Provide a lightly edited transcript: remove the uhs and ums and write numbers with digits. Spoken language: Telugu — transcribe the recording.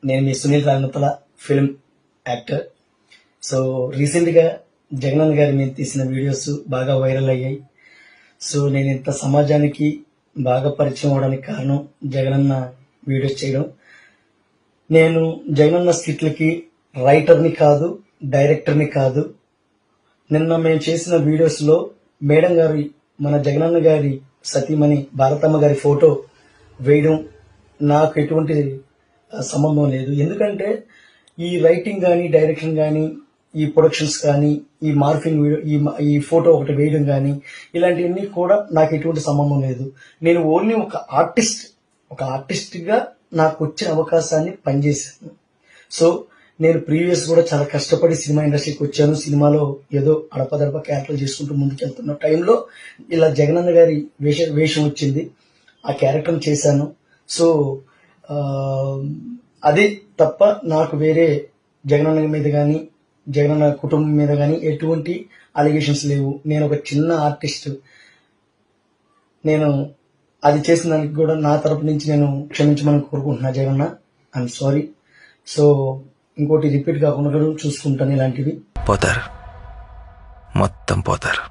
నేను మీ సునీల్ రాగనపల ఫిల్మ్ యాక్టర్. సో రీసెంట్గా జగనన్న గారి మీద తీసిన వీడియోస్ బాగా వైరల్ అయ్యాయి. సో నేను ఇంత సమాజానికి బాగా పరిచయం అవడానికి కారణం జగనన్న వీడియోస్ చేయడం. నేను జగనన్న స్కిట్లకి రైటర్ని కాదు, డైరెక్టర్ని కాదు. నిన్న మేము చేసిన వీడియోస్లో మేడం గారి, మన జగనన్న గారి సతీమణి భారతమ్మ గారి ఫోటో వేయడం నాకు ఎటువంటి సంబంధం లేదు. ఎందుకంటే ఈ రైటింగ్ కానీ, డైరెక్షన్ కానీ, ఈ ప్రొడక్షన్స్ కానీ, ఈ మార్ఫింగ్ వీడియో, ఈ ఫోటో ఒకటి వేయడం కానీ, ఇలాంటివన్నీ కూడా నాకు ఎటువంటి సంబంధం లేదు. నేను ఓన్లీ ఒక ఆర్టిస్ట్గా నాకు వచ్చిన అవకాశాన్ని పనిచేశాను. సో నేను ప్రీవియస్ కూడా చాలా కష్టపడి సినిమా ఇండస్ట్రీకి వచ్చాను. సినిమాలో ఏదో అడపదడప క్యారెక్టర్ చేసుకుంటూ ముందుకెళ్తున్న టైంలో ఇలా జగనన్న గారి వేషం వచ్చింది. ఆ క్యారెక్టర్ని చేశాను. సో అది తప్ప నాకు వేరే జగనన్న మీద కానీ, జగనన్న కుటుంబం మీద కానీ ఎటువంటి అలిగేషన్స్ లేవు. నేను ఒక చిన్న ఆర్టిస్ట్. నేను అది చేసిన దానికి కూడా నా తరపు నుంచి నేను క్షమించమని కోరుకుంటున్నా జగనన్న. I'm sorry. సో ఇంకోటి రిపీట్ కాకుండా చూసుకుంటాను ఇలాంటివి. పోతారు, మొత్తం పోతారు.